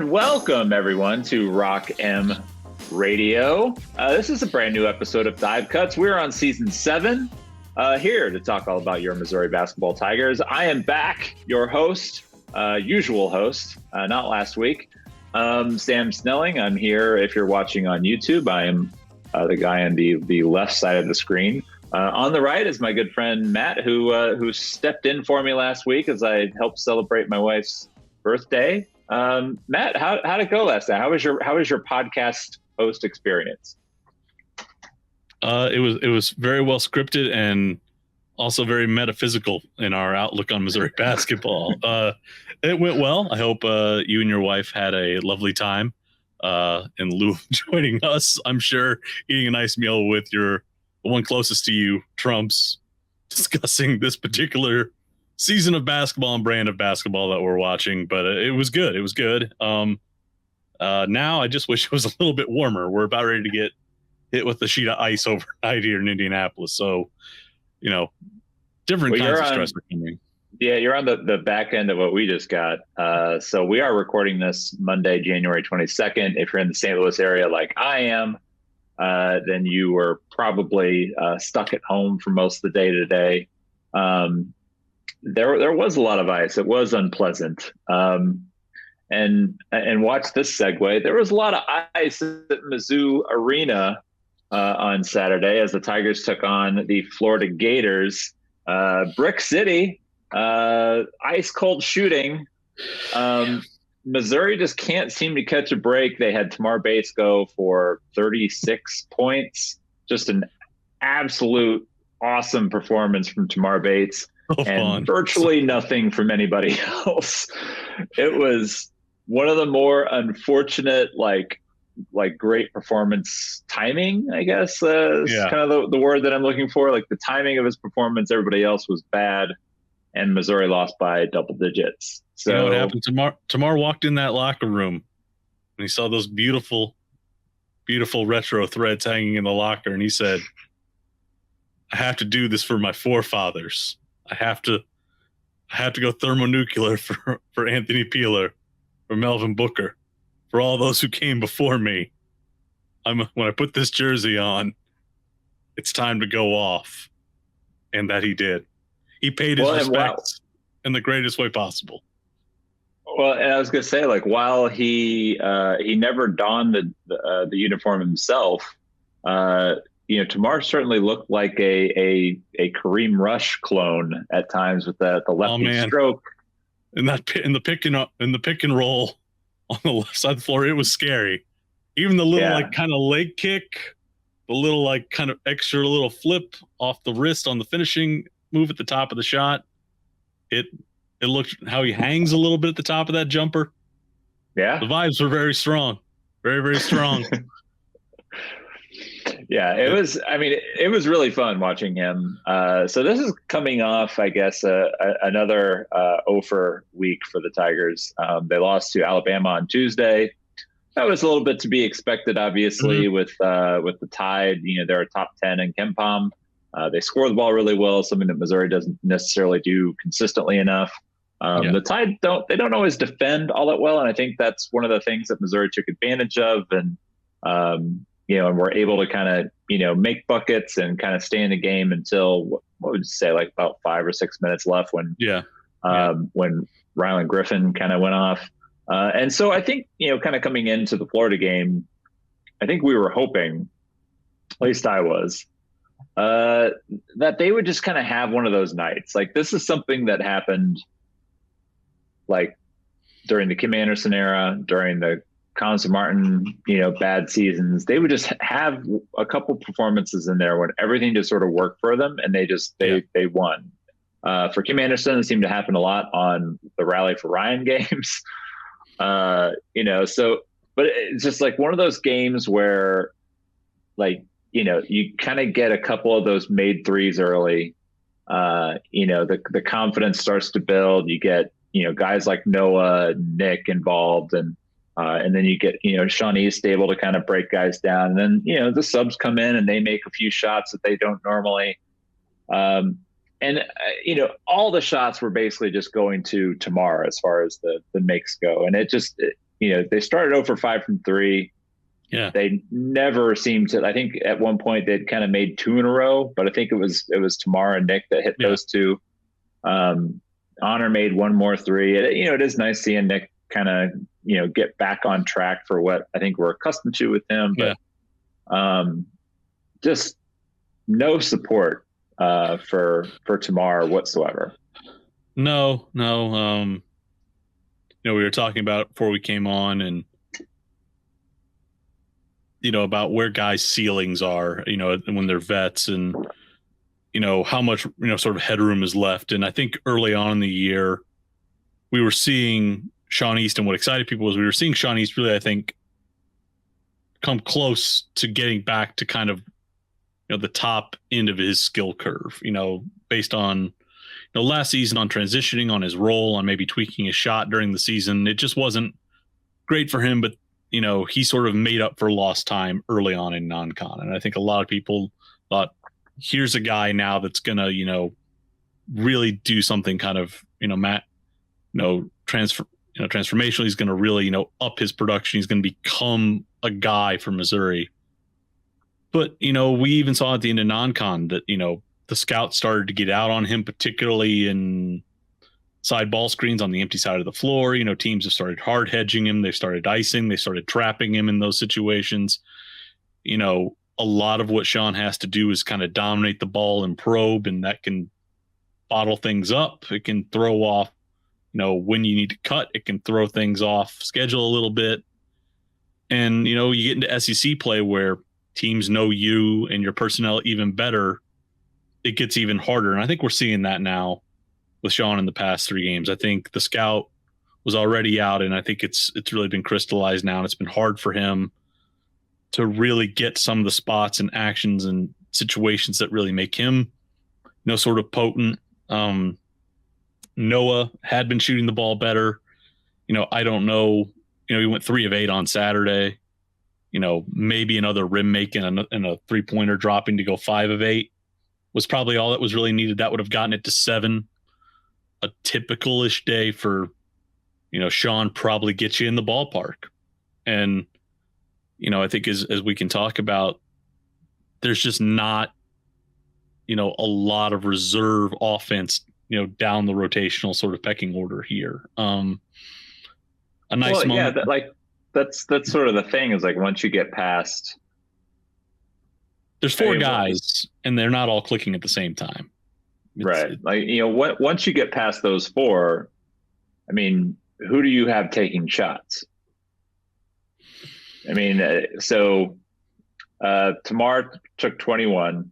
And welcome, everyone, to Rock M Radio. This is a brand new episode of Dive Cuts. We're on season 7, here to talk all about your Missouri basketball Tigers. I am back, your host, usual host, not last week, Sam Snelling. I'm here. If you're watching on YouTube, I am the guy on the left side of the screen. On the right is my good friend Matt, who stepped in for me last week as I helped celebrate my wife's birthday. Matt, how'd it go last night? How was your podcast host experience? It was very well scripted and also very metaphysical in our outlook on Missouri basketball. It went well. I hope you and your wife had a lovely time in lieu of joining us. I'm sure eating a nice meal with the one closest to you, Trump's, discussing this particular season of basketball and brand of basketball that we're watching. But it was good. It was good. Now I just wish it was a little bit warmer. We're about ready to get hit with a sheet of ice overnight here in Indianapolis. So, different kinds of stress are coming. Yeah, you're on the back end of what we just got. So we are recording this Monday, January 22nd. If you're in the St. Louis area like I am, then you were probably stuck at home for most of the day today. There was a lot of ice. It was unpleasant. And watch this segue. There was a lot of ice at Mizzou Arena on Saturday as the Tigers took on the Florida Gators. Brick City, ice cold shooting. Missouri just can't seem to catch a break. They had Tamar Bates go for 36 points. Just an absolute awesome performance from Tamar Bates. And virtually nothing from anybody else. It was one of the more unfortunate, like great performance timing, I guess, is kind of the word that I'm looking for. Like the timing of his performance, everybody else was bad, and Missouri lost by double digits. So you know what happened? Tamar walked in that locker room, and he saw those beautiful, beautiful retro threads hanging in the locker, and he said, "I have to do this for my forefathers. I have to go thermonuclear for Anthony Peeler, for Melvin Booker, for all those who came before me. When I put this jersey on, it's time to go off." And that he did. He paid his respects in the greatest way possible. Well, and I was going to say, like, while he never donned the uniform himself, Tamar certainly looked like a Kareem Rush clone at times with the lefty stroke. In the pick and roll on the left side of the floor, it was scary. Even the little kind of leg kick, the little kind of extra little flip off the wrist on the finishing move at the top of the shot. It looked how he hangs a little bit at the top of that jumper. Yeah, the vibes were very strong, very, very strong. Yeah, it was. I mean, it was really fun watching him. So this is coming off, I guess, another over week for the Tigers. They lost to Alabama on Tuesday. That was a little bit to be expected, obviously, with the Tide. They're a top 10 in KenPom. They score the ball really well, something that Missouri doesn't necessarily do consistently enough. The Tide don't always defend all that well, and I think that's one of the things that Missouri took advantage of, and and we're able to kind of, make buckets and kind of stay in the game until what would you say, like about 5 or 6 minutes left when Rylan Griffin kind of went off. And so I think, kind of coming into the Florida game, I think we were hoping, at least I was, that they would just kind of have one of those nights. Like, this is something that happened like during the Kim Anderson era, during the Collins and Martin, bad seasons. They would just have a couple performances in there when everything just sort of worked for them, and they won. For Kim Anderson, it seemed to happen a lot on the Rally for Ryan games. But it's just like one of those games where, you kind of get a couple of those made threes early. The confidence starts to build. You get, guys like Noah, Nick involved, and then you get, Sean East able to kind of break guys down. And then, the subs come in and they make a few shots that they don't normally. All the shots were basically just going to Tamar as far as the makes go. And they started 0 for 5 from three. Yeah. They never seemed to. I think at one point they'd kind of made 2 in a row, but I think it was Tamar and Nick that hit those 2. Honor made 1 more 3. It is nice seeing Nick kind of get back on track for what I think we're accustomed to with him. But just no support for Tamar whatsoever. No. We were talking about before we came on, and about where guys' ceilings are, when they're vets, and how much sort of headroom is left. And I think early on in the year, we were seeing Sean East, and what excited people was we were seeing Sean East really, I think, come close to getting back to kind of the top end of his skill curve. Based on last season, on transitioning, on his role, on maybe tweaking his shot during the season. It just wasn't great for him, but he sort of made up for lost time early on in non-con. And I think a lot of people thought, here's a guy now that's going to, really do something kind of, transformational. He's going to really, up his production. He's going to become a guy for Missouri. But, we even saw at the end of non-con that, the scouts started to get out on him, particularly in side ball screens on the empty side of the floor. Teams have started hard hedging him. They've started icing. They started trapping him in those situations. A lot of what Sean has to do is kind of dominate the ball and probe, and that can bottle things up. It can throw off, when you need to cut. It can throw things off schedule a little bit. And, you get into SEC play where teams know you and your personnel even better. It gets even harder. And I think we're seeing that now with Sean in the past 3 games. I think the scout was already out, and I think it's really been crystallized now, and it's been hard for him to really get some of the spots and actions and situations that really make him, sort of potent. Noah had been shooting the ball better. I don't know. He went 3 of 8 on Saturday. Maybe another rim making and a 3-pointer dropping to go 5 of 8 was probably all that was really needed. That would have gotten it to 7. A typical-ish day for, Sean probably gets you in the ballpark. And, I think as we can talk about, there's just not, a lot of reserve offense, down the rotational sort of pecking order here. A nice moment. Yeah, that's sort of the thing is once you get past. There's 4 guys, and they're not all clicking at the same time. Right. Once you get past those 4, who do you have taking shots? Tamar took 21,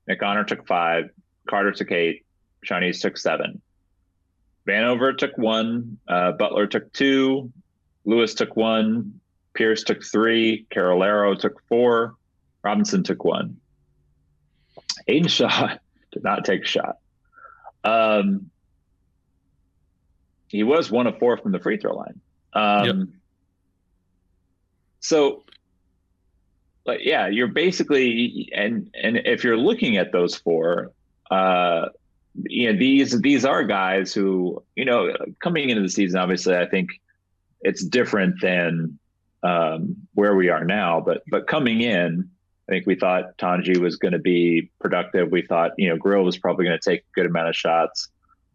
Nick Honor took 5, Carter took 8, Shawnee's took 7. Vanover took 1, Butler took 2, Lewis took 1, Pierce took 3, Carolero took 4, Robinson took 1. Aiden Shaw did not take a shot. He was 1 of 4 from the free throw line. So, you're basically, and if you're looking at those 4, these are guys who, coming into the season, obviously, I think it's different than where we are now. But coming in, I think we thought Tanji was going to be productive. We thought, Grill was probably going to take a good amount of shots.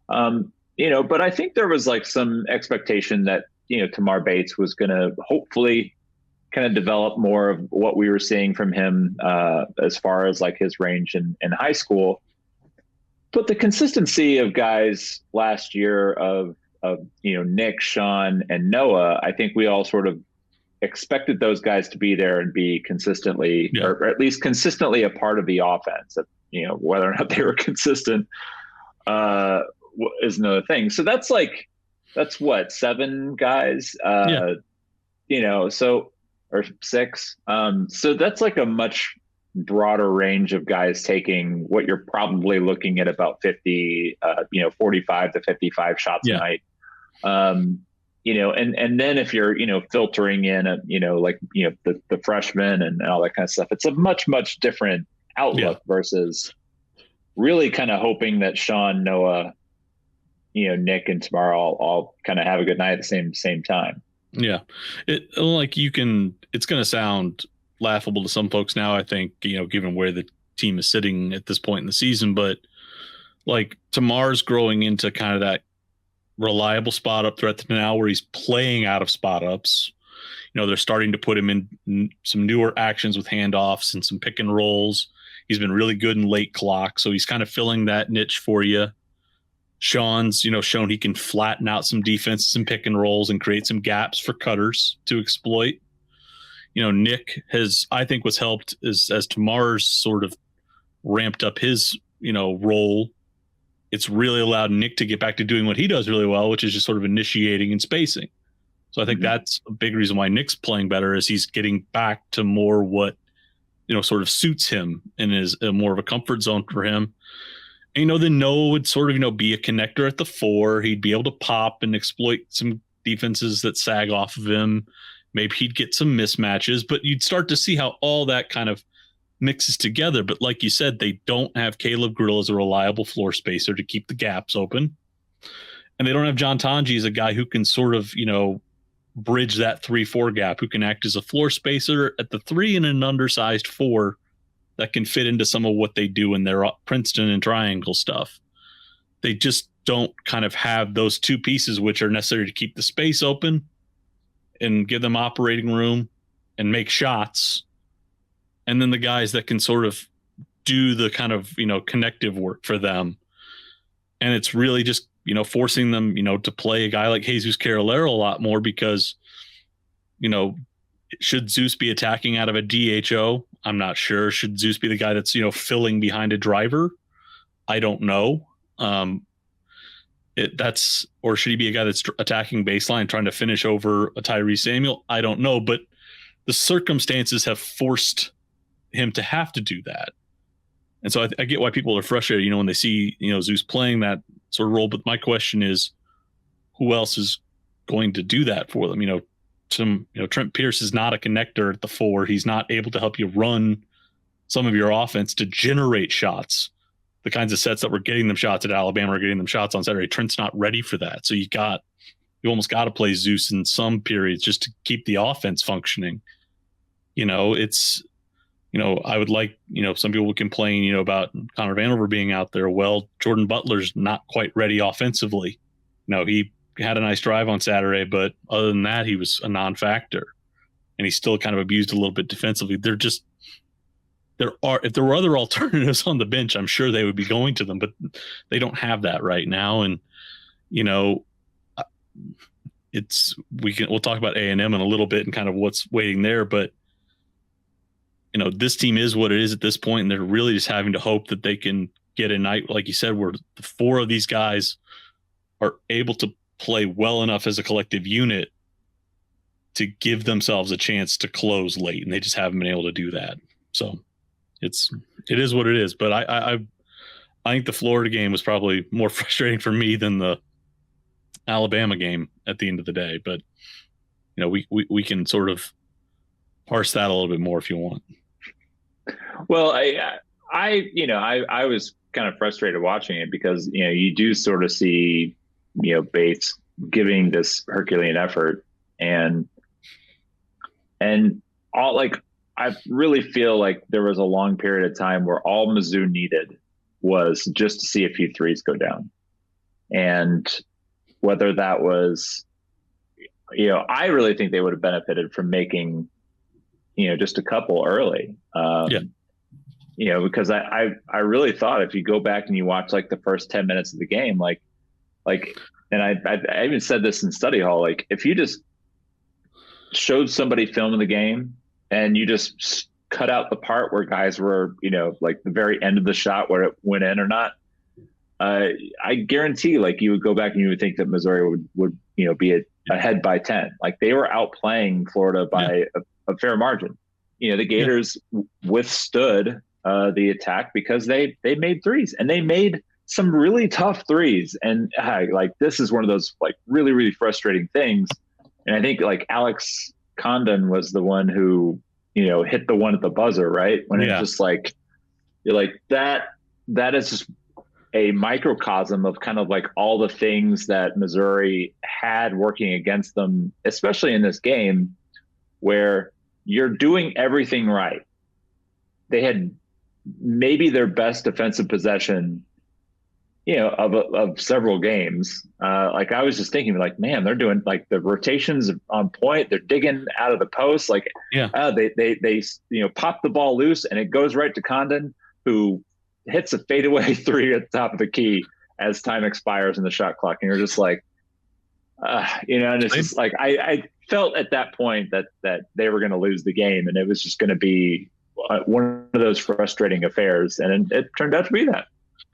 But I think there was some expectation that, Tamar Bates was going to hopefully kind of develop more of what we were seeing from him as far as his range in high school. But the consistency of guys last year of Nick, Sean, and Noah, I think we all sort of expected those guys to be there and be consistently, or at least consistently a part of the offense. Whether or not they were consistent is another thing. So that's what, 7 guys, or 6. So that's a much broader range of guys taking what you're probably looking at about 50, 45 to 55 shots a night. And then if you're, filtering in, the freshmen and all that kind of stuff, it's a much, much different outlook versus really kind of hoping that Sean, Noah, Nick, and Tamar all kind of have a good night at the same time. Yeah. It's going to sound laughable to some folks now, I think, given where the team is sitting at this point in the season, but like Tamar's growing into kind of that reliable spot up threat to now where he's playing out of spot ups. They're starting to put him in some newer actions with handoffs and some pick and rolls. He's been really good in late clock, so he's kind of filling that niche for you. Sean's, shown he can flatten out some defenses and pick and rolls and create some gaps for cutters to exploit. Nick has, I think, was helped as Tamar's sort of ramped up his, role. It's really allowed Nick to get back to doing what he does really well, which is just sort of initiating and spacing. So I think that's a big reason why Nick's playing better, is he's getting back to more what, sort of suits him and is more of a comfort zone for him. And, then Noah would sort of, be a connector at the 4. He'd be able to pop and exploit some defenses that sag off of him. Maybe he'd get some mismatches, but you'd start to see how all that kind of mixes together. But like you said, they don't have Caleb Grill as a reliable floor spacer to keep the gaps open. And they don't have John Tanji as a guy who can sort of, bridge that 3-4 gap, who can act as a floor spacer at the 3 and an undersized 4 that can fit into some of what they do in their Princeton and triangle stuff. They just don't kind of have those two pieces which are necessary to keep the space open and give them operating room and make shots. And then the guys that can sort of do the kind of, connective work for them. And it's really just, forcing them, to play a guy like Jesus Carolero a lot more because, should Zeus be attacking out of a DHO? I'm not sure. Should Zeus be the guy that's, filling behind a driver? I don't know. Or should he be a guy that's attacking baseline, trying to finish over a Tyree Samuel? I don't know. But the circumstances have forced him to have to do that. And so I get why people are frustrated, when they see, Zeus playing that sort of role. But my question is, who else is going to do that for them? Trent Pierce is not a connector at the 4. He's not able to help you run some of your offense to generate shots. The kinds of sets that were getting them shots at Alabama are getting them shots on Saturday. Trent's not ready for that. So you almost got to play Zeus in some periods just to keep the offense functioning. I would like, some people would complain, about Connor Vanover being out there. Well, Jordan Butler's not quite ready offensively. He had a nice drive on Saturday, but other than that, he was a non-factor. And he's still kind of abused a little bit defensively. If there were other alternatives on the bench, I'm sure they would be going to them, but they don't have that right now. And, we'll talk about A&M in a little bit and kind of what's waiting there, but this team is what it is at this point, and they're really just having to hope that they can get a night, like you said, where the 4 of these guys are able to play well enough as a collective unit to give themselves a chance to close late, and they just haven't been able to do that. So it is what it is. But I think the Florida game was probably more frustrating for me than the Alabama game at the end of the day. But we can sort of parse that a little bit more if you want. Well, I was kind of frustrated watching it because, you do sort of see, Bates giving this Herculean effort and all, like, I really feel like there was a long period of time where all Mizzou needed was just to see a few threes go down. And whether that was, I really think they would have benefited from making, just a couple early. Because I really thought if you go back and you watch like the first 10 minutes of the game, and I even said this in study hall, like if you just showed somebody filming the game and you just cut out the part where guys were, like the very end of the shot where it went in or not, I guarantee like you would go back and you would think that Missouri would be ahead by 10. Like they were outplaying Florida by a fair margin. The Gators withstood the attack because they made threes, and they made some really tough threes. And like this is one of those like really, really frustrating things. And I think like Alex Condon was the one who, hit the one at the buzzer, right? When it's just like, you're like that is just a microcosm of kind of like all the things that Missouri had working against them, especially in this game, where you're doing everything right. They had maybe their best defensive possession, of several games. Like I was just thinking, like, man, they're doing like the rotations on point. They're digging out of the post. Like, they pop the ball loose and it goes right to Condon, who hits a fadeaway three at the top of the key as time expires in the shot clock. And you're just like, and it's just like I felt at that point that they were going to lose the game, and it was just going to be one of those frustrating affairs, and it turned out to be that.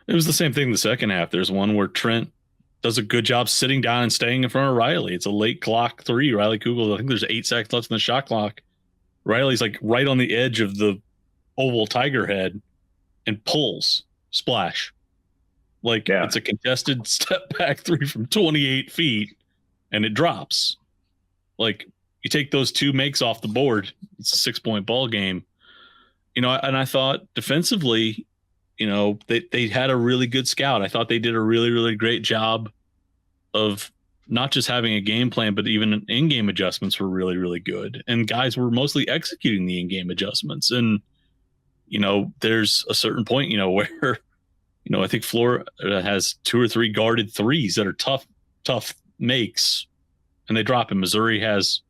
It was the same thing in the second half. There's one where Trent does a good job sitting down and staying in front of Riley. It's a late clock three. Riley Kugel, I think there's 8 seconds left in the shot clock. Riley's like right on the edge of the oval tiger head and pulls, splash. It's a contested step back three from 28 feet and it drops. Like, you take those 2 makes off the board, it's a 6-point ball game. And I thought defensively, they had a really good scout. I thought they did a really, really great job of not just having a game plan, but even in-game adjustments were really, really good. And guys were mostly executing the in-game adjustments. And, there's a certain point, where, I think Florida has 2 or 3 guarded threes that are tough makes, and they drop. And Missouri has,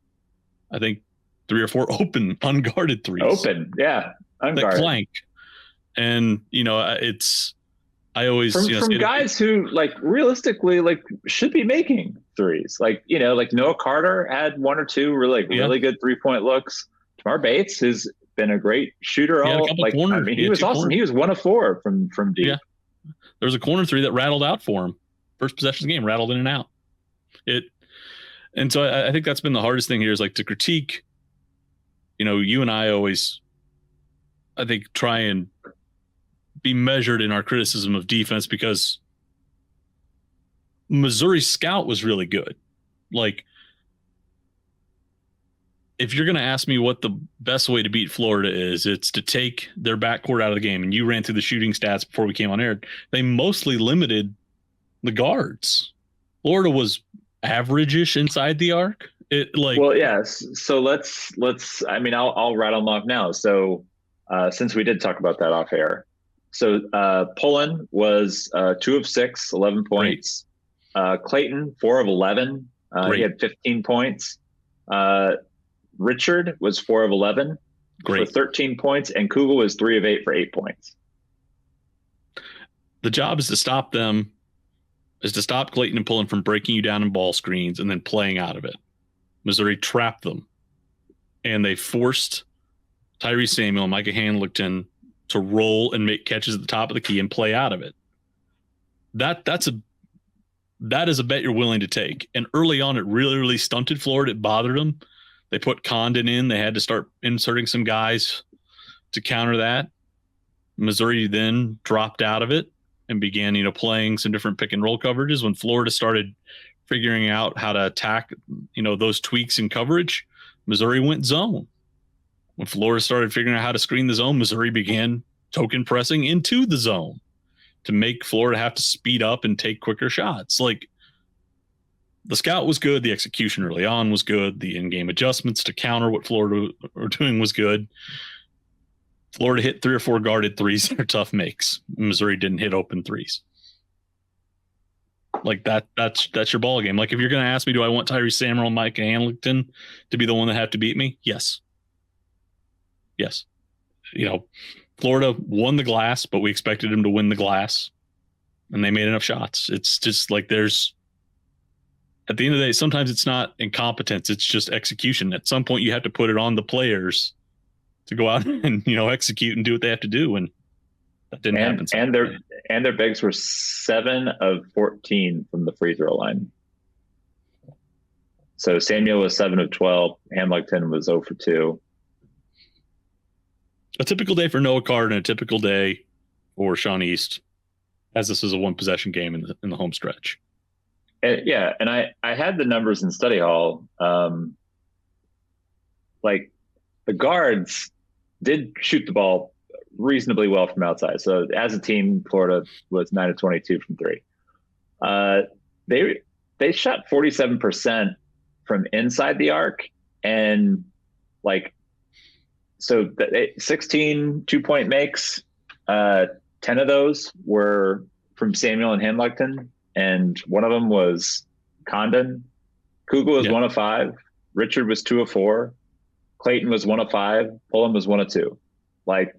I think, 3 or 4 open, unguarded threes. Open, yeah. Unguarded. That clank. And, I always from guys who like realistically like should be making threes. Like, like Noah Carter had 1 or 2 really good 3-point looks. Tamar Bates has been a great shooter. He was awesome. He was 1 of 4 from deep. Yeah. There was a corner 3 that rattled out for him. First possession of the game, rattled in and out. And so I think that's been the hardest thing here, is like to critique. You and I always, I think, try and be measured in our criticism of defense, because Missouri's scout was really good. Like, if you're going to ask me what the best way to beat Florida is, it's to take their backcourt out of the game. And you ran through the shooting stats before we came on air. They mostly limited the guards. Florida was average-ish inside the arc. So let's. I mean, I'll rattle them off now. So since we did talk about that off air, so Pullen was 2 of 6, 11 points. Clayton 4 of 11. He had 15 points. Richard was 4 of 11 for 13 points, and Kugel was 3 of 8 for 8 points. The job is to stop them, is to stop Clayton and Pullen from breaking you down in ball screens and then playing out of it. Missouri trapped them, and they forced Tyrese Samuel and Micah Hamilton to roll and make catches at the top of the key and play out of it. That is a bet you're willing to take. And early on, it really, really stunted Florida. It bothered them. They put Condon in. They had to start inserting some guys to counter that. Missouri then dropped out of it and began, playing some different pick and roll coverages. When Florida started figuring out how to attack, those tweaks in coverage, Missouri went zone. When Florida started figuring out how to screen the zone, Missouri began token pressing into the zone to make Florida have to speed up and take quicker shots. Like, the scout was good. The execution early on was good. The in-game adjustments to counter what Florida were doing was good. Florida hit 3 or 4 guarded threes that are tough makes. Missouri didn't hit open threes. Like, that's your ball game. Like, if you're going to ask me, do I want Tyrese Samuel and Micah Hamilton to be the one that have to beat me? Yes. Florida won the glass, but we expected them to win the glass, and they made enough shots. It's just like, at the end of the day, sometimes it's not incompetence, it's just execution. At some point, you have to put it on the players to go out and execute and do what they have to do, and that didn't happen. And their bigs were 7 of 14 from the free throw line. So Samuel was 7 of 12. Hamilton was 0 for 2. A typical day for Noah Card and a typical day for Sean East, as this is a 1 possession game in the home stretch. And I had the numbers in study hall. Like, the guards did shoot the ball reasonably well from outside. So as a team, Florida was 9 of 22 from three. They shot 47% from inside the arc, and like, so 16 2-point makes, 10 of those were from Samuel and Hamilton, and one of them was Condon. Kugel was 1 of 5. Richard was 2 of 4. Clayton was 1 of 5. Pullum was 1 of 2. Like,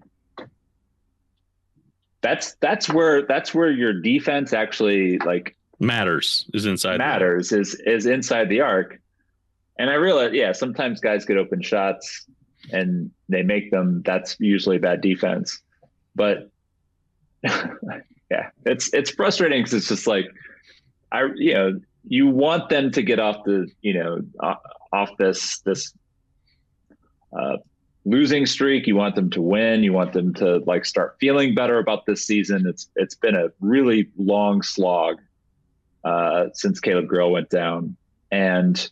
that's where your defense actually like matters, is inside the arc. And I realize, sometimes guys get open shots and they make them. That's usually bad defense. But it's frustrating because it's just like, you want them to get off this losing streak. You want them to win. You want them to like start feeling better about this season. It's been a really long slog since Caleb Grill went down, and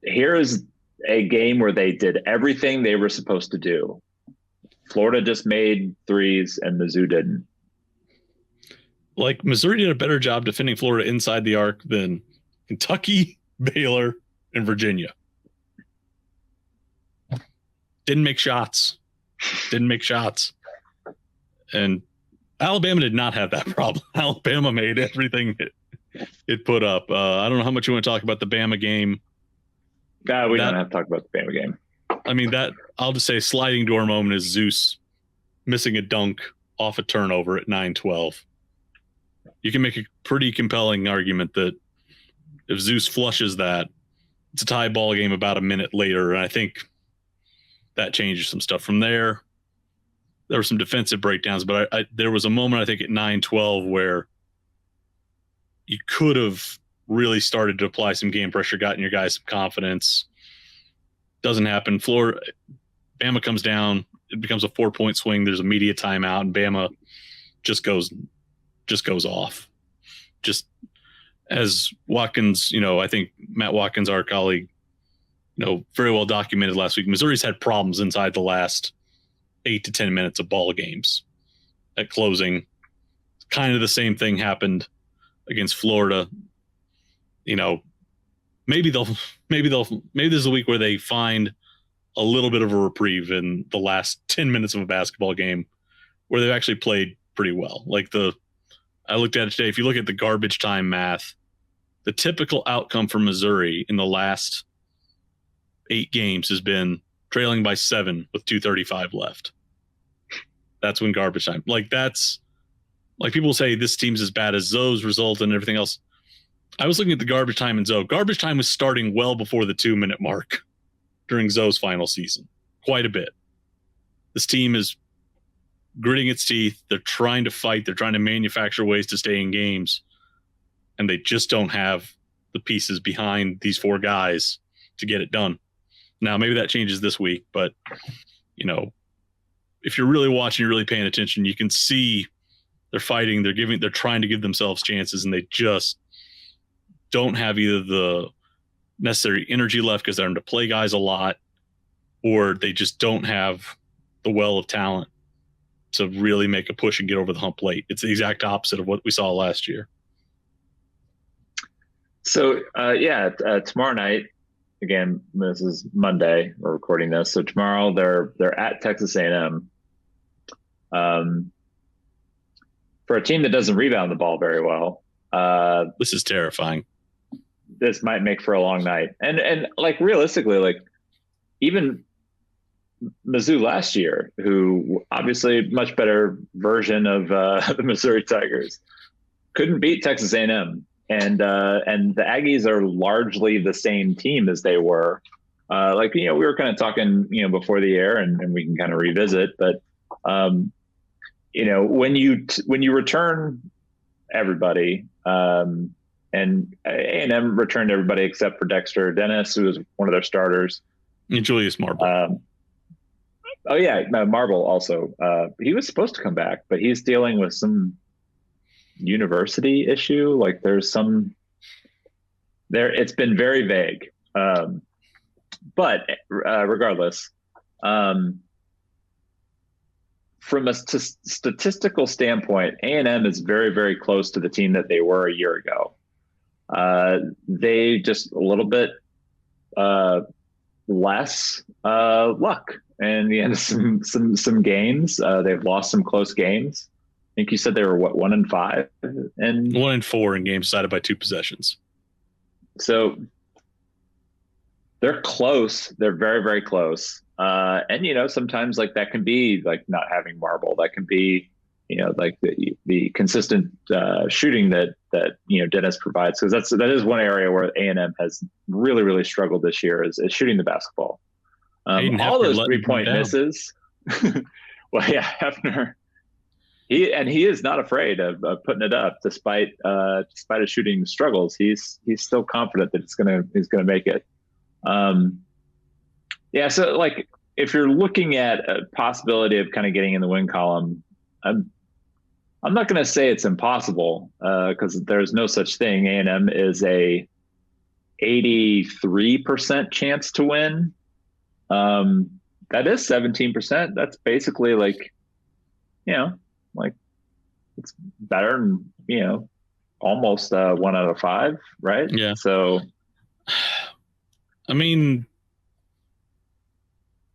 here's a game where they did everything they were supposed to do. Florida just made threes and Mizzou didn't. Like, Missouri did a better job defending Florida inside the arc than Kentucky, Baylor, and Virginia. Didn't make shots. And Alabama did not have that problem. Alabama made everything it put up. I don't know how much you want to talk about the Bama game. We don't have to talk about the Bama game. I mean, I'll just say sliding door moment is Zeus missing a dunk off a turnover at 9-12. You can make a pretty compelling argument that if Zeus flushes that, it's a tie ball game about a minute later. And I think that changes some stuff from there. There were some defensive breakdowns, but there was a moment, I think, at 9-12 where you could have really started to apply some game pressure, gotten your guys some confidence. Doesn't happen. Bama comes down. It becomes a 4-point swing. There's a media timeout, and Bama just goes off. Just as Watkins, I think Matt Watkins, our colleague, very well documented last week, Missouri's had problems inside the last 8 to 10 minutes of ball games at closing. Kind of the same thing happened against Florida. Maybe this is a week where they find a little bit of a reprieve in the last 10 minutes of a basketball game where they've actually played pretty well. I looked at it today. If you look at the garbage time math, the typical outcome for Missouri in the last 8 games has been trailing by 7 with 2:35 left. That's when garbage time. That's like, people say this team's as bad as Zoe's result and everything else. I was looking at the garbage time in Zoe. Garbage time was starting well before the 2-minute mark during Zoe's final season. Quite a bit. This team is gritting its teeth. They're trying to fight. They're trying to manufacture ways to stay in games. And they just don't have the pieces behind these 4 guys to get it done. Now, maybe that changes this week, but, if you're really watching, you're really paying attention, you can see they're fighting. They're trying to give themselves chances, and they just don't have either the necessary energy left because they're having to play guys a lot, or they just don't have the well of talent to really make a push and get over the hump late. It's the exact opposite of what we saw last year. So, tomorrow night, again, this is Monday, we're recording this. So tomorrow they're at Texas A&M. For a team that doesn't rebound the ball very well. This is terrifying. This might make for a long night. And like, realistically, like, even Mizzou last year, who obviously much better version of the Missouri Tigers, couldn't beat Texas A&M. And the Aggies are largely the same team as they were. We were kind of talking, before the air, and we can kind of revisit. But, when you return everybody, and A&M returned everybody except for Dexter Dennis, who was one of their starters. And Julius Marble. Marble also. He was supposed to come back, but he's dealing with some university issue. Like, there's it's been very vague. But regardless, from a statistical standpoint, A&M is very, very close to the team that they were a year ago. They just a little bit less luck in the end of some games. They've lost some close games. I think you said they were 1-5 and 1-4 in games decided by 2 possessions. So they're close. They're very, very close. And sometimes like that can be like not having Marble. That can be like the consistent shooting that Dennis provides, because that is one area where A&M has really, really struggled this year is shooting the basketball. All those 3-point misses. Well, yeah, Hefner. He is not afraid of putting it up despite his shooting struggles. He's still confident that he's gonna make it. Yeah. So like if you're looking at a possibility of kind of getting in the win column, I'm not going to say it's impossible because there's no such thing. A&M is a 83% chance to win. That is 17%. That's basically like it's better than, almost 1 out of 5, right? Yeah. So, I mean,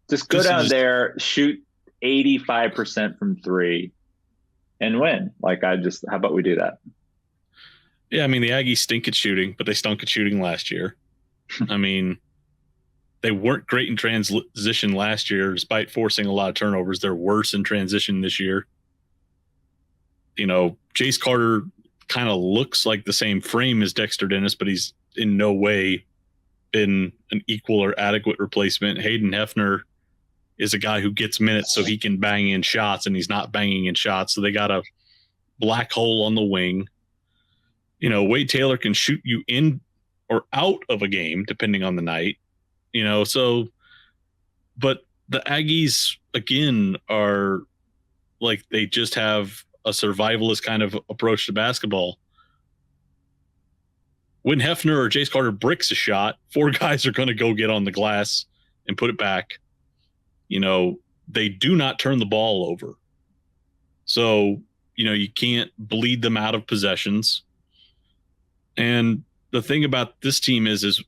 just go down there, shoot 85% from 3 and win. How about we do that? Yeah. I mean, the Aggies stink at shooting, but they stunk at shooting last year. I mean, they weren't great in transition last year, despite forcing a lot of turnovers. They're worse in transition this year. Jace Carter kind of looks like the same frame as Dexter Dennis, but he's in no way been an equal or adequate replacement. Hayden Hefner is a guy who gets minutes so he can bang in shots, and he's not banging in shots. So they got a black hole on the wing. Wade Taylor can shoot you in or out of a game, depending on the night, but the Aggies, again, are like, they just have a survivalist kind of approach to basketball. When Hefner or Jace Carter bricks a shot, 4 guys are going to go get on the glass and put it back. They do not turn the ball over. So, you can't bleed them out of possessions. And the thing about this team is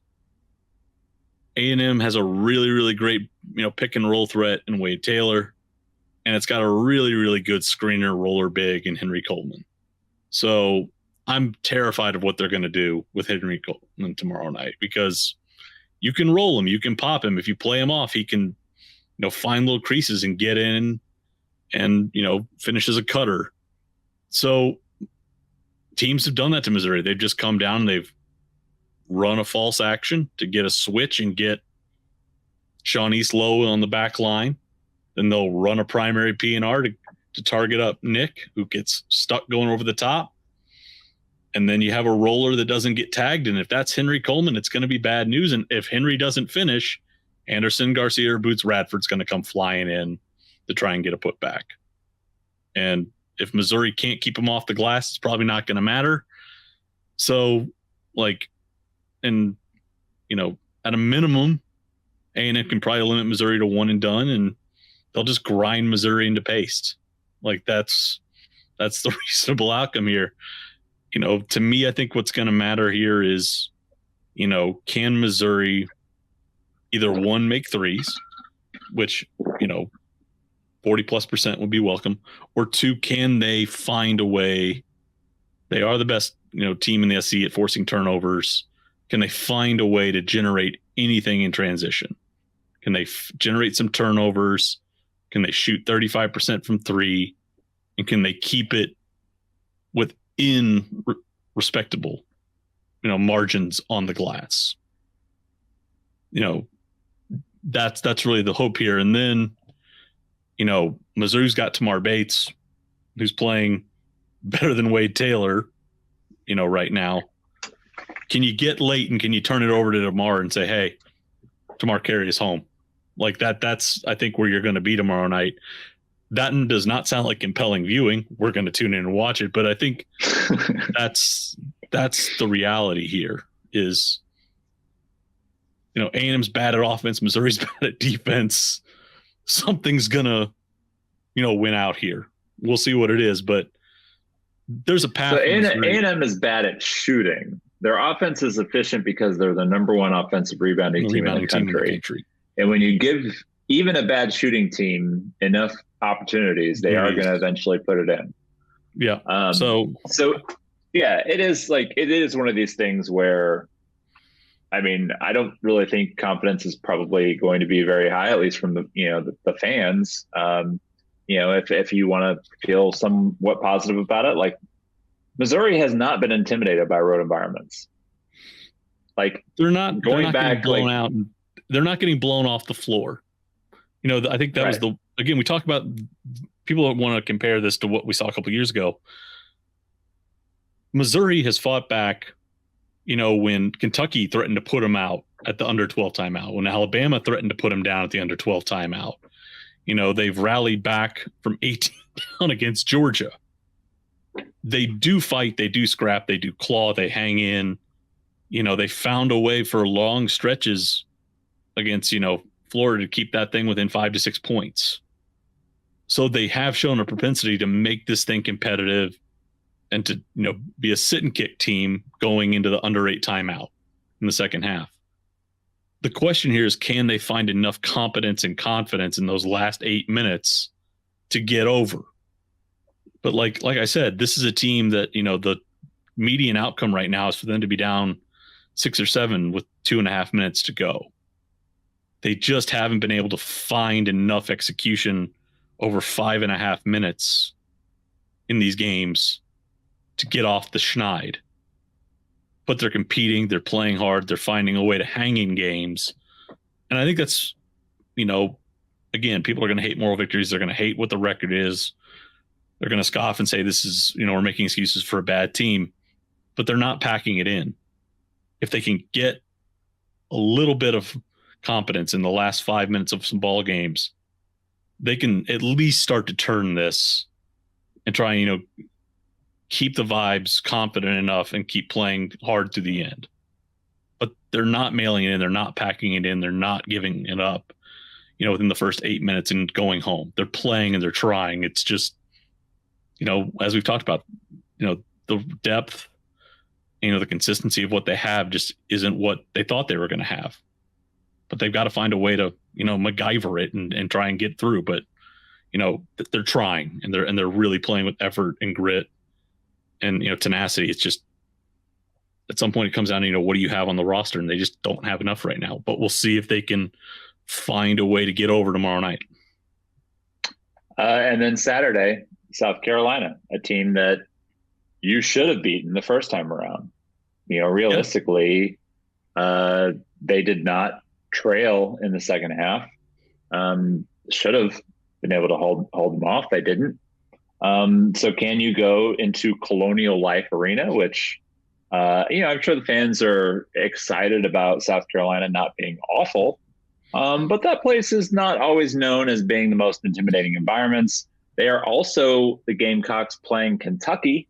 A&M has a really, really great, pick and roll threat in Wade Taylor. And it's got a really, really good screener roller big in Henry Coleman. So I'm terrified of what they're going to do with Henry Coleman tomorrow night, because you can roll him, you can pop him. If you play him off, he can, find little creases and get in and, finish as a cutter. So teams have done that to Missouri. They've just come down and they've run a false action to get a switch and get Sean East low on the back line. Then they'll run a primary P&R to target up Nick, who gets stuck going over the top. And then you have a roller that doesn't get tagged. And if that's Henry Coleman, it's going to be bad news. And if Henry doesn't finish, Anderson, Garcia, or Boots Radford's going to come flying in to try and get a putback. And if Missouri can't keep him off the glass, it's probably not going to matter. So, at a minimum, A&M can probably limit Missouri to 1 and done, and they'll just grind Missouri into paste. That's the reasonable outcome here. To me, I think what's going to matter here is, can Missouri either 1, make threes, which, 40+% would be welcome, or 2, can they find a way? They are the best, team in the SC at forcing turnovers. Can they find a way to generate anything in transition? Can they generate some turnovers? Can they shoot 35% from 3? And can they keep it within respectable, margins on the glass? That's really the hope here. And then, Mizzou's got Tamar Bates, who's playing better than Wade Taylor, right now. Can you get late and can you turn it over to Tamar and say, hey, Tamar, carry us home? That's, I think, where you're going to be tomorrow night. That does not sound like compelling viewing. We're going to tune in and watch it. But I think that's the reality here is, A&M's bad at offense. Missouri's bad at defense. Something's going to win out here. We'll see what it is, but there's a path. So A&M is bad at shooting. Their offense is efficient because they're the number one offensive rebounding team in the country. And when you give even a bad shooting team enough opportunities, they are going to eventually put it in. Yeah. So yeah, it is one of these things where, I mean, I don't really think confidence is probably going to be very high, at least from the fans. If you want to feel somewhat positive about it, like Missouri has not been intimidated by road environments. Like they're not getting blown out. They're not getting blown off the floor. I think that was again, we talk about people that want to compare this to what we saw a couple of years ago. Missouri has fought back, when Kentucky threatened to put them out at the under 12 timeout, when Alabama threatened to put them down at the under 12 timeout. They've rallied back from 18 down against Georgia. They do fight, they do scrap, they do claw, they hang in. They found a way for long stretches against, Florida to keep that thing within 5 to 6 points. So they have shown a propensity to make this thing competitive and to, be a sit and kick team going into the under 8 timeout in the second half. The question here is, can they find enough competence and confidence in those last 8 minutes to get over? But like I said, this is a team that, the median outcome right now is for them to be down 6 or 7 with 2.5 minutes to go. They just haven't been able to find enough execution over 5.5 minutes in these games to get off the schneid. But they're competing, they're playing hard, they're finding a way to hang in games. And I think that's, again, people are going to hate moral victories. They're going to hate what the record is. They're going to scoff and say this is, we're making excuses for a bad team, but they're not packing it in. If they can get a little bit of competence in the last 5 minutes of some ball games, they can at least start to turn this and try and, keep the vibes confident enough and keep playing hard to the end. But they're not mailing it in. They're not packing it in. They're not giving it up, within the first 8 minutes and going home. They're playing and they're trying. It's just, as we've talked about, the depth, the consistency of what they have just isn't what they thought they were going to have. But they've got to find a way to, MacGyver it and try and get through. But, they're trying and they're really playing with effort and grit and, tenacity. It's just at some point it comes down to, what do you have on the roster? And they just don't have enough right now. But we'll see if they can find a way to get over tomorrow night. And then Saturday, South Carolina, a team that you should have beaten the first time around. Realistically, they did not trail in the second half. Should have been able to hold them off. They didn't. So can you go into Colonial Life Arena, which, I'm sure the fans are excited about South Carolina not being awful. But that place is not always known as being the most intimidating environments. They are also the Gamecocks playing Kentucky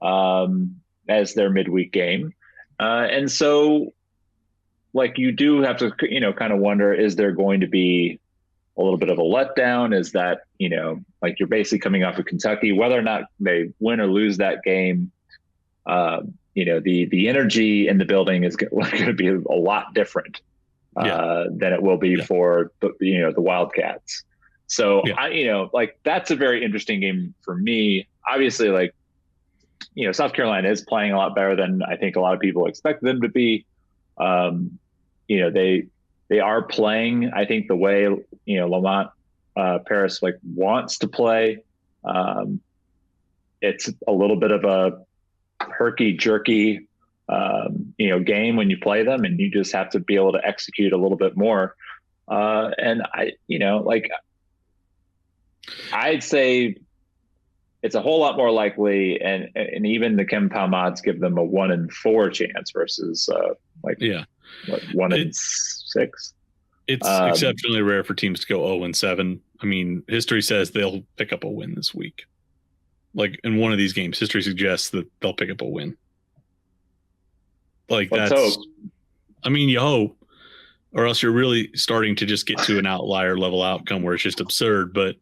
as their midweek game. And so, you do have to, kind of wonder, is there going to be a little bit of a letdown? Is that, you're basically coming off of Kentucky, whether or not they win or lose that game, the energy in the building is going to be a lot different than it will be for the Wildcats. So that's a very interesting game for me. Obviously, South Carolina is playing a lot better than I think a lot of people expected them to be. They are playing, I think, the way, Lamont Paris wants to play. It's a little bit of a herky-jerky, game when you play them, and you just have to be able to execute a little bit more. And I'd say it's a whole lot more likely, and even the Ken Pom odds give them a 1 in 4 chance versus 1 in 6. It's exceptionally rare for teams to go 0-7. I mean, history says they'll pick up a win this week. In one of these games, history suggests that they'll pick up a win. Let's hope. I mean, you hope, or else you're really starting to just get to an outlier level outcome where it's just absurd. But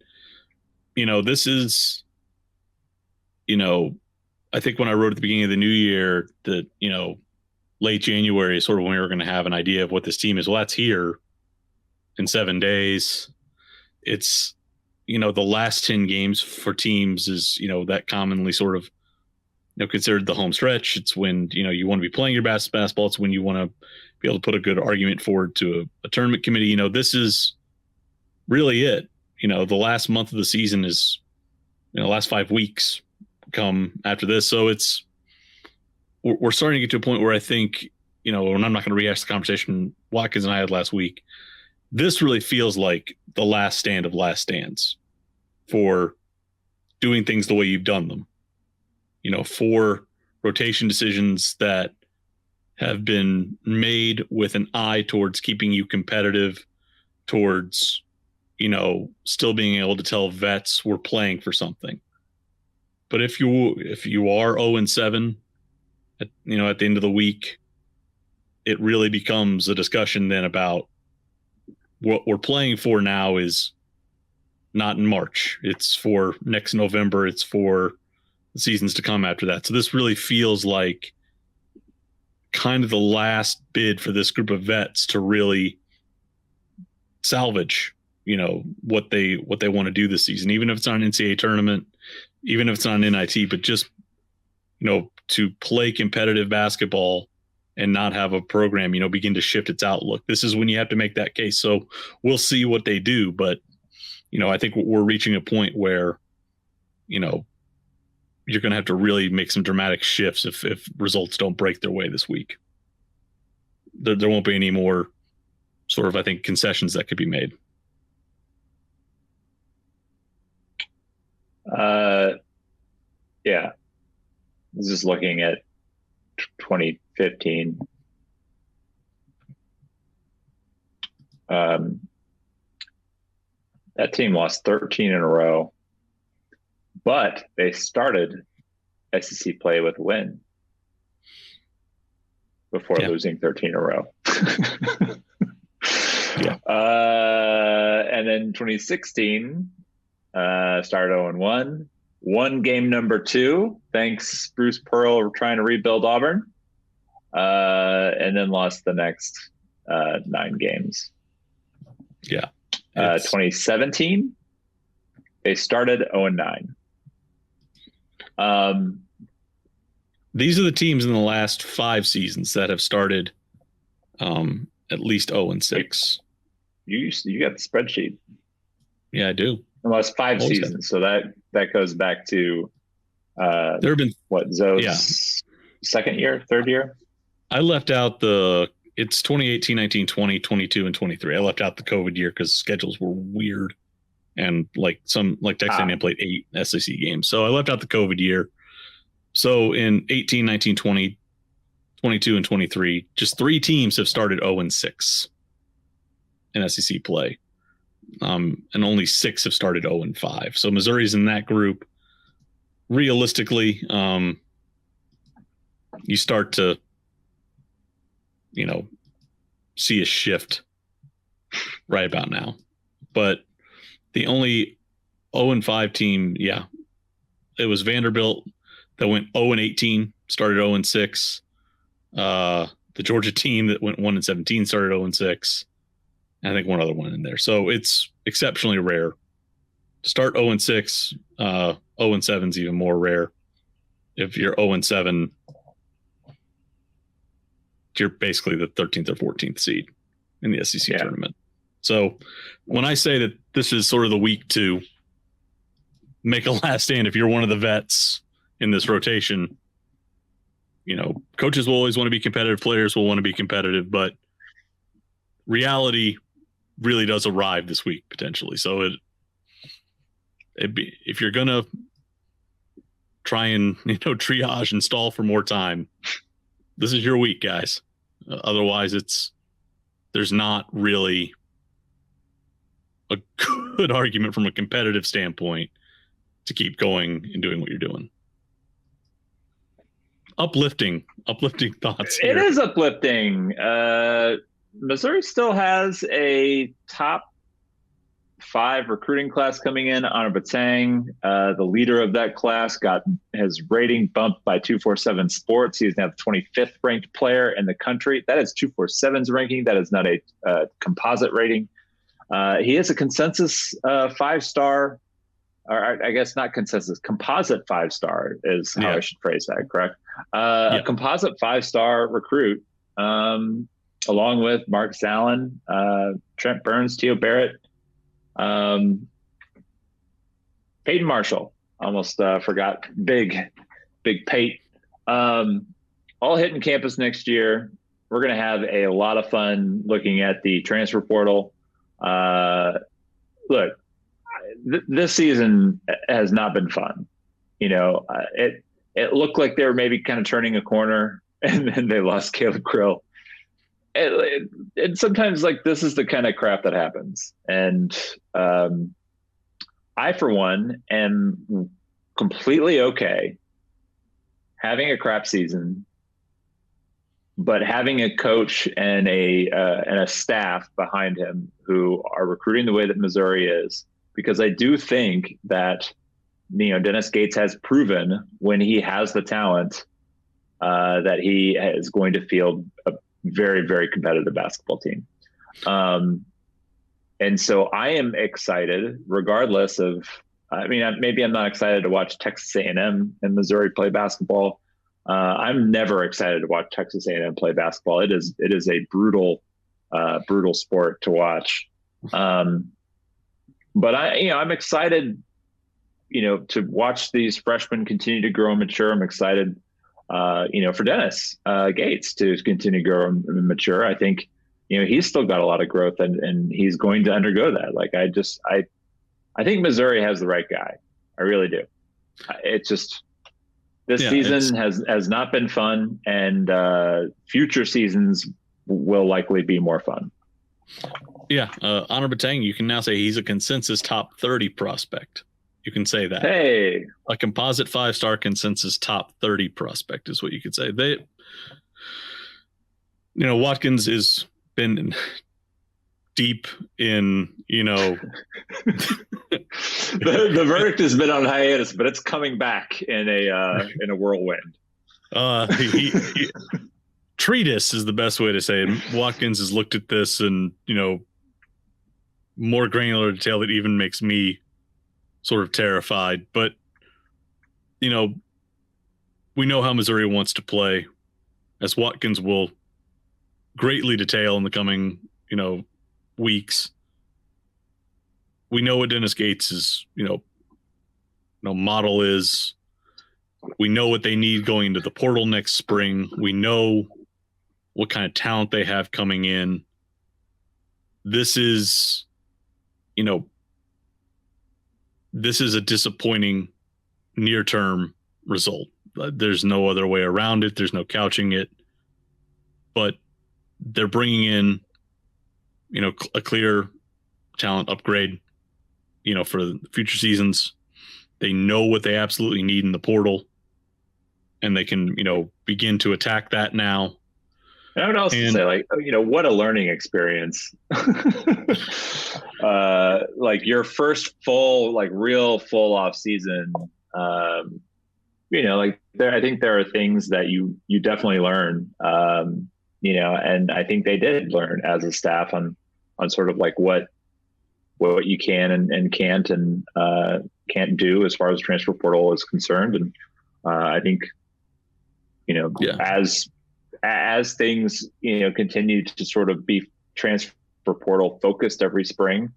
this is, I think when I wrote at the beginning of the new year that, late January is sort of when we were going to have an idea of what this team is. Well, that's here in 7 days. It's, the last 10 games for teams is, that commonly sort of, considered the home stretch. It's when, you want to be playing your best basketball. It's when you want to be able to put a good argument forward to a tournament committee. This is really it. The last month of the season is, the last 5 weeks come after this. So we're starting to get to a point where I think, and I'm not going to rehash the conversation Watkins and I had last week. This really feels like the last stand of last stands for doing things the way you've done them. For rotation decisions that have been made with an eye towards keeping you competitive, towards, still being able to tell vets we're playing for something. But if you are 0-7 at the end of the week, it really becomes a discussion then about what we're playing for now is not in March. It's for next November. It's for the seasons to come after that. So this really feels like kind of the last bid for this group of vets to really salvage, what they want to do this season, even if it's not an NCAA tournament, even if it's not an NIT, but just, to play competitive basketball and not have a program, begin to shift its outlook. This is when you have to make that case. So we'll see what they do. But, I think we're reaching a point where, you're going to have to really make some dramatic shifts if results don't break their way this week. There won't be any more sort of, I think, concessions that could be made. Yeah. I was just looking at 2015. That team lost 13 in a row, but they started SEC play with a win before losing 13 in a row. Yeah. And then 2016 started 0-1. Won game number 2. Thanks, Bruce Pearl, trying to rebuild Auburn. And then lost the next 9 games. Yeah. 2017, they started 0-9. These are the teams in the last 5 seasons that have started at least 0-6. You got the spreadsheet. Yeah, I do. The last 5 seasons. So that goes back to there have been Zoe's second year, third year. I left out it's 2018, 19, 20, 22, and 23. I left out the COVID year because schedules were weird. And Texas A&M played 8 SEC games. So I left out the COVID year. So in 18, 19, 20, 22, and 23, just 3 teams have started 0-6 in SEC play. And only 6 have started 0-5. So Missouri's in that group. Realistically, you start to, see a shift right about now. But the only 0-5 team, it was Vanderbilt that went 0-18, started 0-6. The Georgia team that went 1-17 started 0-6. I think one other one in there. So it's exceptionally rare. To start 0-6, 0-7 is even more rare. If you're 0-7, you're basically the 13th or 14th seed in the SEC tournament. So when I say that this is sort of the week to make a last stand, if you're one of the vets in this rotation, coaches will always want to be competitive, players will want to be competitive, but reality really does arrive this week potentially. So if you're going to try and, triage and stall for more time, this is your week, guys. Otherwise there's not really a good argument from a competitive standpoint to keep going and doing what you're doing. Uplifting thoughts here. It is uplifting. Missouri still has a top 5 recruiting class coming in. Honor Batang, the leader of that class, got his rating bumped by 247 Sports. He's now the 25th ranked player in the country. That is 247's ranking. That is not a composite rating. He is a consensus 5-star, or I guess not consensus, composite 5-star is how I should phrase that, correct? A composite 5-star recruit, along with Mark Zallen, Trent Burns, Teo Barrett, Peyton Marshall, almost forgot, big Pate, all hitting campus next year. We're going to have a lot of fun looking at the transfer portal. Look, this season has not been fun. It looked like they were maybe kind of turning a corner, and then they lost Caleb Krill. And sometimes, like, this is the kind of crap that happens. And I, for one, am completely okay having a crap season, but having a coach and a staff behind him who are recruiting the way that Missouri is, because I do think that Dennis Gates has proven when he has the talent that he is going to field a very, very competitive basketball team. And so I am excited, regardless of, maybe I'm not excited to watch Texas A&M and Missouri play basketball. I'm never excited to watch Texas A&M play basketball. It is a brutal sport to watch. But I'm excited, to watch these freshmen continue to grow and mature. I'm excited, for Dennis Gates to continue to grow and mature. I think, he's still got a lot of growth and he's going to undergo that. Like, I think Missouri has the right guy. I really do. It's just, this season has not been fun, and future seasons will likely be more fun. Yeah. Honor Batang, you can now say he's a consensus top 30 prospect. You can say that. Hey, a composite 5-star consensus top 30 prospect is what you could say. Watkins has been deep in, the verdict has been on hiatus, but it's coming back in a whirlwind. Treatise is the best way to say it. Watkins has looked at this and, more granular detail that even makes me sort of terrified. But, we know how Missouri wants to play, as Watkins will greatly detail in the coming, weeks. We know what Dennis Gates' model is. We know what they need going into the portal next spring. We know what kind of talent they have coming in. This is, this is a disappointing near-term result. There's no other way around it. There's no couching it. But they're bringing in, a clear talent upgrade, for the future seasons. They know what they absolutely need in the portal, and they can, begin to attack that now. I would also say, what a learning experience. Your first full, real full off season. I think there are things that you definitely learn, and I think they did learn as a staff on sort of what you can and can't do as far as transfer portal is concerned. And I think, as things, continue to sort of be transfer portal focused every spring,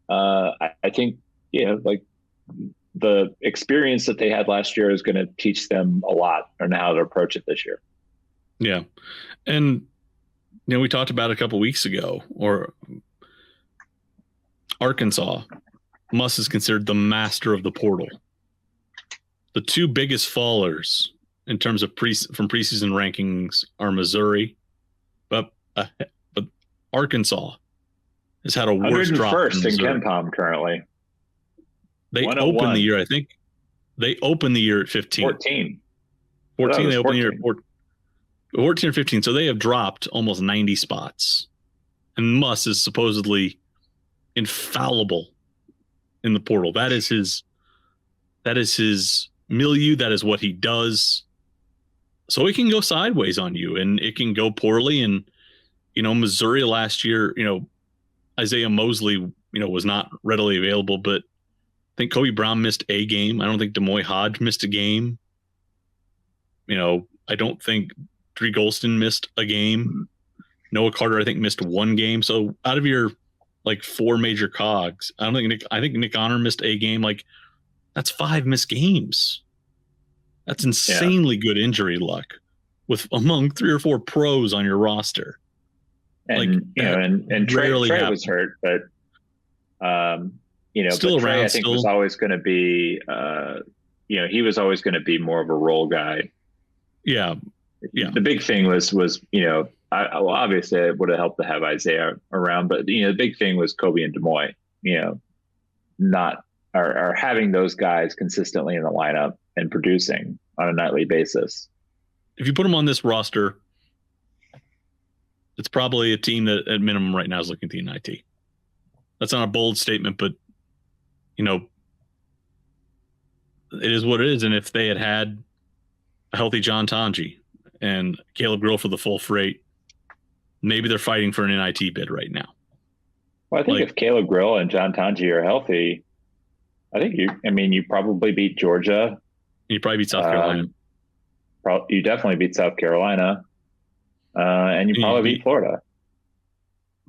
I think, the experience that they had last year is going to teach them a lot on how to approach it this year. Yeah. And, we talked about a couple weeks ago, or Arkansas. Muss is considered the master of the portal. The two biggest fallers in terms of from preseason rankings are Missouri, but Arkansas has had a worse drop. 101st in KenPom currently. They opened the year, I think. They opened the year at 15. 14. 14. They opened the year at 14 or 15. So they have dropped almost 90 spots. And Muss is supposedly infallible in the portal. That is his milieu. That is what he does. So it can go sideways on you, and it can go poorly. And, Missouri last year, Isaiah Mosley, was not readily available, but I think Kobe Brown missed a game. I don't think Demoy Hodge missed a game. I don't think Dree Golston missed a game. Noah Carter, I think, missed one game. So out of your four major cogs, I think Nick Honor missed a game. That's 5 missed games. That's insanely good injury luck with among 3 or 4 pros on your roster. And and Trey was hurt, but still but Trey, around. I think was always going to be he was always going to be more of a role guy. Yeah. The big thing was obviously it would have helped to have Isaiah around, but the big thing was Kobe and Demoy. Not are having those guys consistently in the lineup and producing on a nightly basis. If you put them on this roster, it's probably a team that at minimum right now is looking at the NIT. That's not a bold statement, but it is what it is. And if they had a healthy John Tanji and Caleb Grill for the full freight, maybe they're fighting for an NIT bid right now. Well, I think if Caleb Grill and John Tanji are healthy, I think you probably beat Georgia. You probably beat South Carolina. You definitely beat South Carolina. And you probably beat Florida.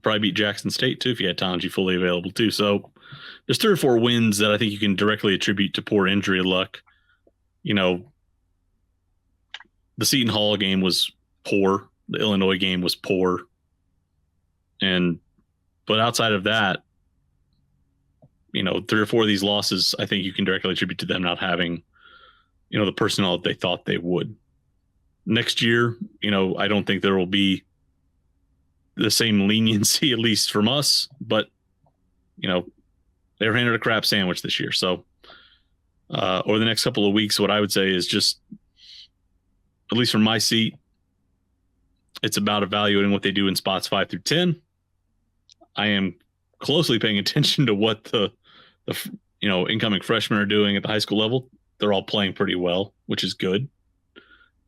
Probably beat Jackson State too if you had Tanji fully available too. So there's 3 or 4 wins that I think you can directly attribute to poor injury luck. The Seton Hall game was poor. The Illinois game was poor. But outside of that, 3 or 4 of these losses, I think you can directly attribute to them not having, the personnel that they thought they would. Next year, I don't think there will be the same leniency, at least from us, but, they were handed a crap sandwich this year. So over the next couple of weeks, what I would say is just, at least from my seat, it's about evaluating what they do in spots 5 through 10. I am closely paying attention to what the incoming freshmen are doing at the high school level. They're all playing pretty well, which is good.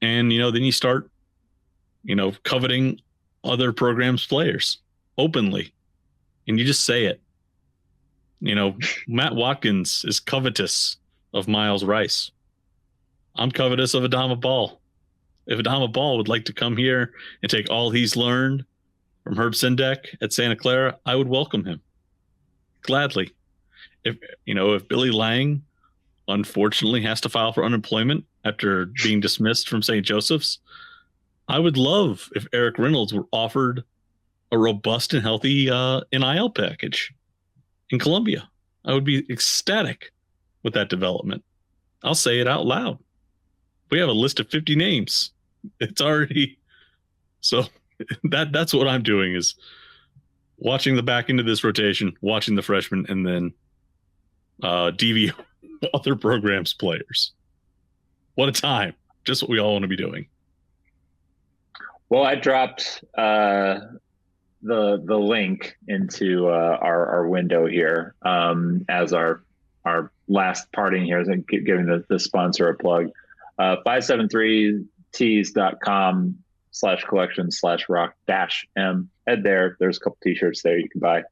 And, then you start, coveting other programs' players openly. And you just say it. Matt Watkins is covetous of Miles Rice. I'm covetous of Adama Ball. If Adama Ball would like to come here and take all he's learned from Herb Sendek at Santa Clara, I would welcome him gladly. If Billy Lang unfortunately has to file for unemployment after being dismissed from St. Joseph's, I would love if Eric Reynolds were offered a robust and healthy NIL package in Columbia. I would be ecstatic with that development. I'll say it out loud. We have a list of 50 names. It's already so that's what I'm doing, is watching the back end of this rotation, watching the freshmen, and then DV other programs' players. What a time. Just what we all want to be doing. Well, I dropped the link into our window here as our last parting here, is giving the sponsor a plug. 573tees.com/collection/rock-m. Head there. There's a couple t-shirts there you can buy.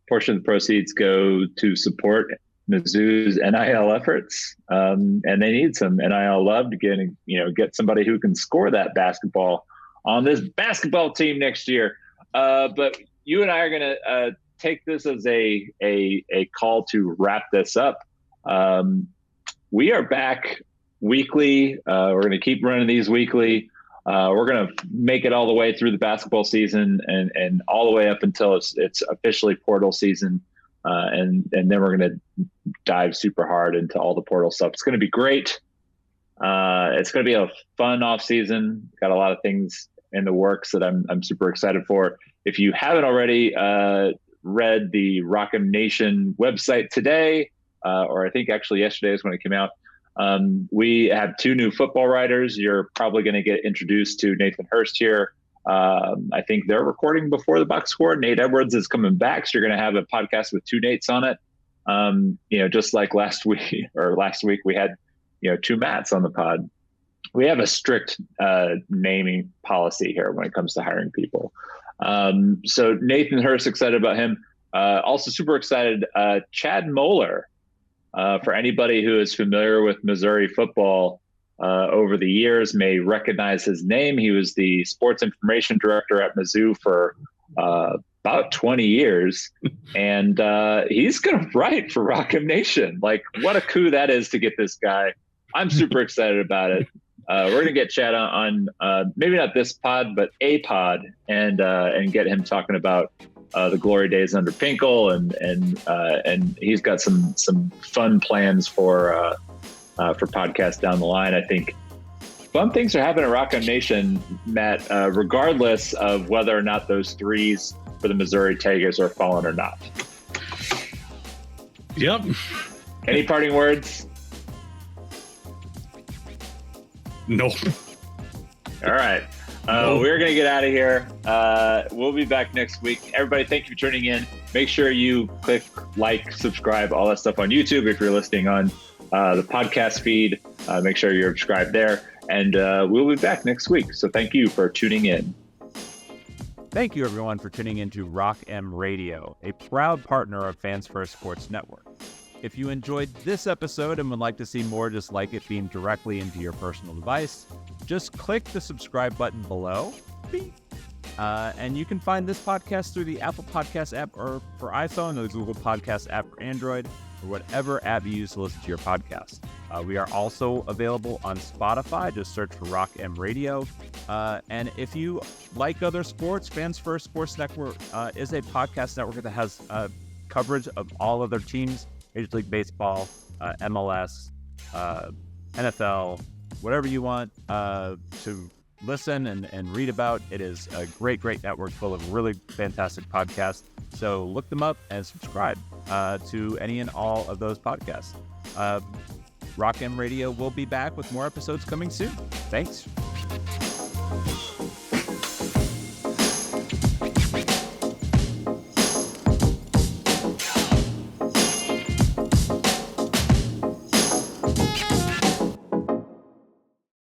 Portion of the proceeds go to support Mizzou's NIL efforts, and they need some NIL love to get somebody who can score that basketball on this basketball team next year. But you and I are going to take this as a call to wrap this up. We are back weekly. We're going to keep running these weekly. We're going to make it all the way through the basketball season and all the way up until it's officially portal season. And then we're going to dive super hard into all the portal stuff. It's going to be great. It's going to be a fun off season. Got a lot of things in the works that I'm super excited for. If you haven't already read the Rock'em Nation website today, or I think actually yesterday is when it came out, we have 2 new football writers. You're probably going to get introduced to Nathan Hurst here. I think they're recording before the box score. Nate Edwards is coming back, so you're going to have a podcast with 2 Nates on it. Just like last week we had, two Matts on the pod. We have a strict naming policy here when it comes to hiring people. So Nathan Hurst, excited about him. Also super excited, Chad Moeller. For anybody who is familiar with Missouri football over the years may recognize his name. He was the sports information director at Mizzou for about 20 years. And he's going to write for Rock M Nation. Like, what a coup that is to get this guy. I'm super excited about it. We're going to get Chad on maybe not this pod, but a pod, and get him talking about the glory days under Pinkel, and he's got some fun plans for podcasts down the line. I think fun things are happening at Rock M Nation, Matt, regardless of whether or not those threes for the Missouri Tigers are falling or not. Yep. Any parting words? No. All right. We're going to get out of here. We'll be back next week. Everybody, thank you for tuning in. Make sure you click like, subscribe, all that stuff on YouTube. If you're listening on the podcast feed, make sure you're subscribed there. And we'll be back next week. So thank you for tuning in. Thank you, everyone, for tuning in to Rock M Radio, a proud partner of Fans First Sports Network. If you enjoyed this episode and would like to see more just like it beamed directly into your personal device, just click the subscribe button below. And you can find this podcast through the Apple Podcast app or for iPhone, or the Google Podcast app for Android, or whatever app you use to listen to your podcast. We are also available on Spotify. Just search for Rock M Radio. And if you like other sports, Fans First Sports Network is a podcast network that has coverage of all other teams. Major League Baseball, MLS, NFL, whatever you want to listen and read about. It is a great network full of really fantastic podcasts. So look them up and subscribe to any and all of those podcasts. Rock M Radio will be back with more episodes coming soon. Thanks.